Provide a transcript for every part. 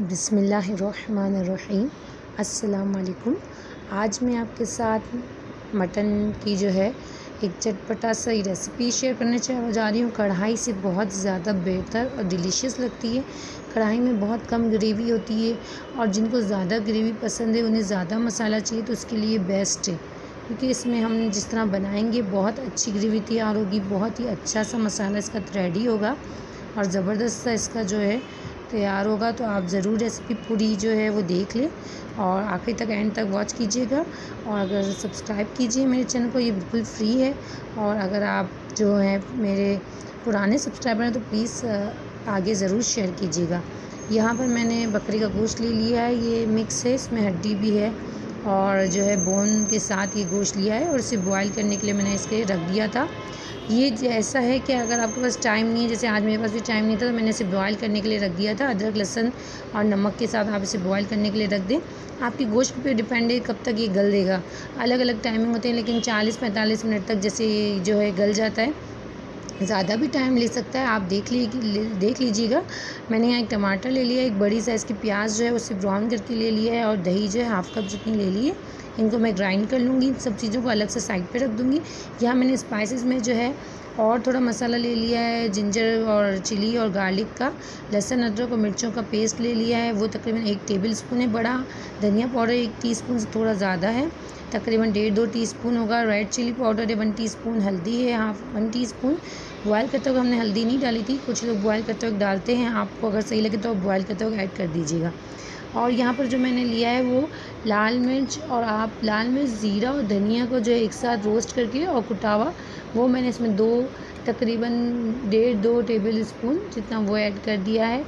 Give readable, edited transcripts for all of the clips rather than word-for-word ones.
बिस्मिल्लाहिर्रहमानिर्रहीम। अस्सलाम वालेकुम। आज मैं आपके साथ मटन की जो है एक चटपटा सा रेसिपी शेयर करने जा रही हूँ। कढ़ाई से बहुत ज़्यादा बेहतर और डिलीशियस लगती है। कढ़ाई में बहुत कम ग्रेवी होती है और जिनको ज़्यादा ग्रेवी पसंद है, उन्हें ज़्यादा मसाला चाहिए, तो उसके लिए बेस्ट है, क्योंकि इसमें हम जिस तरह बनाएंगे बहुत अच्छी ग्रेवी तैयार होगी, बहुत ही अच्छा सा मसाला इसका रेडी होगा और ज़बरदस्त सा इसका जो है तैयार होगा। तो आप ज़रूर रेसिपी पूरी जो है वो देख लें और आखिर तक एंड तक वॉच कीजिएगा। और अगर सब्सक्राइब कीजिए मेरे चैनल को, ये बिल्कुल फ्री है। और अगर आप जो है मेरे पुराने सब्सक्राइबर हैं तो प्लीज़ आगे ज़रूर शेयर कीजिएगा। यहाँ पर मैंने बकरी का गोश्त ले लिया है, ये मिक्स है, इसमें हड्डी भी है और जो है बोन के साथ ये गोश्त लिया है और इसे बॉयल करने के लिए मैंने इसके रख दिया था। ये ऐसा है कि अगर आपके पास टाइम नहीं है, जैसे आज मेरे पास भी टाइम नहीं था, तो मैंने इसे बॉयल करने के लिए रख दिया था। अदरक लहसुन और नमक के साथ आप इसे बॉयल करने के लिए रख दें। आपकी गोश्त पे डिपेंड है कब तक ये गल देगा। अलग अलग टाइमिंग होते हैं, लेकिन 40-45 मिनट तक जैसे ये जो है गल जाता है। ज़्यादा भी टाइम ले सकता है, आप देख लीजिएगा। मैंने यहाँ एक टमाटर ले लिया, एक बड़ी साइज़ की प्याज जो है उसे ब्राउन करके ले लिया है और दही जो है हाफ़ कप जितनी ले ली है। इनको मैं ग्राइंड कर लूँगी, इन सब चीज़ों को अलग से साइड पे रख दूँगी। यहाँ मैंने स्पाइसेस में जो है और थोड़ा मसाला ले लिया है, जिंजर और चिली और गार्लिक का, लहसुन अदरक और मिर्चों का पेस्ट ले लिया है, वो तकरीबन 1 टेबल स्पून है बड़ा। धनिया पाउडर 1 टीस्पून से थोड़ा ज़्यादा है, तकरीबन 1.5-2 टीस्पून होगा। रेड चिली पाउडर है 1 टीस्पून, हल्दी है 1 टीस्पून। बॉयल करते वक्त हमने हल्दी नहीं डाली थी, कुछ लोग बॉयल करते वक्त डालते हैं, आपको अगर सही लगे तो बॉयल करते वक्त ऐड कर दीजिएगा। और यहाँ पर जो मैंने लिया है वो लाल मिर्च, और आप लाल मिर्च, ज़ीरा और धनिया को जो है एक साथ रोस्ट करके और कुटा हुआ वो मैंने इसमें तकरीबन 1.5-2 टेबल स्पून जितना वो ऐड कर दिया है।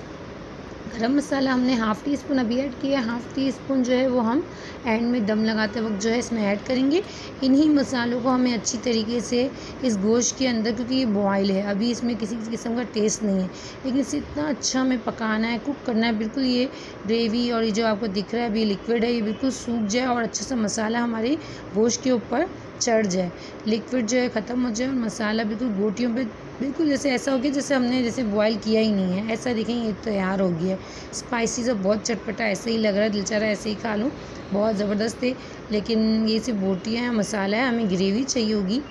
गरम मसाला हमने हाफ़ टी स्पून अभी ऐड किया है, हाफ़ टी स्पून जो है वो हम एंड में दम लगाते वक्त जो है इसमें ऐड करेंगे। इन्हीं मसालों को हमें अच्छी तरीके से इस गोश्त के अंदर, क्योंकि ये बॉयल है, अभी इसमें किसी किस्म का टेस्ट नहीं है, लेकिन इसे इतना अच्छा हमें पकाना है, कुक करना है, बिल्कुल ये ग्रेवी और ये जो आपको दिख रहा है अभी लिक्विड है, ये बिल्कुल सूख जाए और अच्छा सा मसाला हमारे गोश्त के ऊपर चढ़ जाए, लिक्विड जो है ख़त्म हो जाए और मसाला बिल्कुल बोटियों पे बिल्कुल जैसे ऐसा हो गया जैसे हमने जैसे बॉयल किया ही नहीं है, ऐसा देखें ये तैयार हो गया है। स्पाइसी से बहुत चटपटा ऐसे ही लग रहा है, दिल चाह रहा है ऐसे ही खा लूँ, बहुत ज़बरदस्त है। लेकिन ये सिर्फ बोटियाँ हैं, मसाला है, हमें ग्रेवी चाहिए होगी,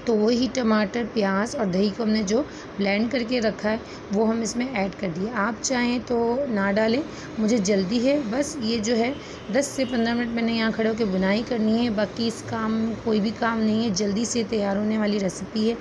तो वही टमाटर, प्याज और दही को हमने जो ब्लेंड करके रखा है वो हम इसमें ऐड कर दिए। आप चाहें तो ना डालें, मुझे जल्दी है, बस ये जो है 10 से 15 मिनट मैंने यहाँ खड़े होकर बुनाई करनी है, बाकी इस काम कोई भी काम नहीं है, जल्दी से तैयार होने वाली रेसिपी है।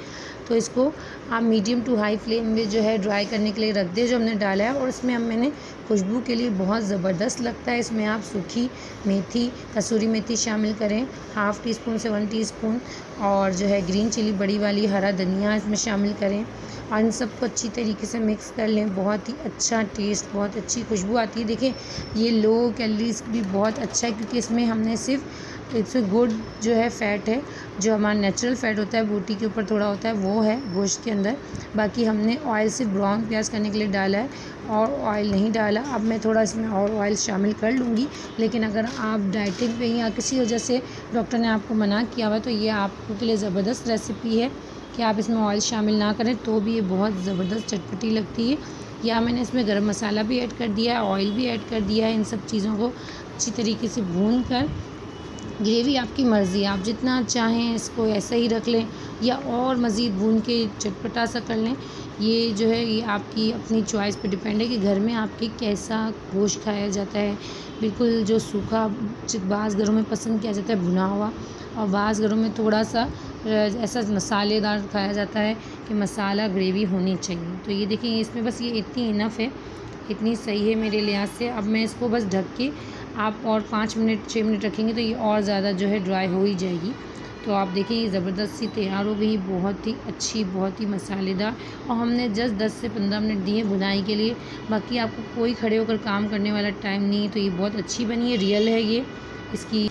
तो इसको आप मीडियम टू हाई फ्लेम में जो है ड्राई करने के लिए रख दें जो हमने डाला है। और इसमें मैंने खुशबू के लिए बहुत ज़बरदस्त लगता है, इसमें आप सूखी मेथी, कसूरी मेथी शामिल करें, हाफ़ टी स्पून से 1 टीस्पून, और जो है ग्रीन चिली बड़ी वाली, हरा धनिया इसमें शामिल करें और इन सबको अच्छी तरीके से मिक्स कर लें। बहुत ही अच्छा टेस्ट, बहुत अच्छी खुशबू आती है। देखें ये लो कैलोरीज भी बहुत अच्छा है, क्योंकि इसमें हमने सिर्फ इसमें गुड जो है फ़ैट है, जो हमारा नेचुरल फ़ैट होता है, बोटी के ऊपर थोड़ा होता है, वो है गोश्त के अंदर। बाकी हमने ऑयल से ब्राउन प्याज करने के लिए डाला है और ऑयल नहीं डाला। अब मैं थोड़ा इसमें और ऑयल शामिल कर लूँगी, लेकिन अगर आप डाइटिंग पे या किसी वजह से डॉक्टर ने आपको मना किया हुआ तो ये आपके लिए ज़बरदस्त रेसिपी है कि आप इसमें ऑयल शामिल ना करें, तो भी ये बहुत ज़बरदस्त चटपटी लगती है। या मैंने इसमें गरम मसाला भी ऐड कर दिया है, ऑयल भी ऐड कर दिया है। इन सब चीज़ों को अच्छी तरीके से भून कर, ग्रेवी आपकी मर्ज़ी, आप जितना चाहें इसको ऐसा ही रख लें या और मज़ीद भून के चटपटा सा कर लें। ये जो है ये आपकी अपनी चॉइस पे डिपेंड है कि घर में आपके कैसा गोश्त खाया जाता है। बिल्कुल जो सूखा बाज़ घरों में पसंद किया जाता है भुना हुआ, और बाज़ घरों में थोड़ा सा ऐसा मसालेदार खाया जाता है कि मसाला ग्रेवी होनी चाहिए। तो ये देखें इसमें बस ये इतनी इनफ है, इतनी सही है मेरे लिहाज से। अब मैं इसको बस ढक के आप और 5 मिनट 6 मिनट रखेंगे तो ये और ज़्यादा जो है ड्राई हो ही जाएगी। तो आप देखिए ये ज़बरदस्त सी तैयार हो गई, बहुत ही अच्छी, बहुत ही मसालेदार। और हमने जस्ट 10 से 15 मिनट दिए भुनाई के लिए, बाकी आपको कोई खड़े होकर काम करने वाला टाइम नहीं है। तो ये बहुत अच्छी बनी है, रियल है ये इसकी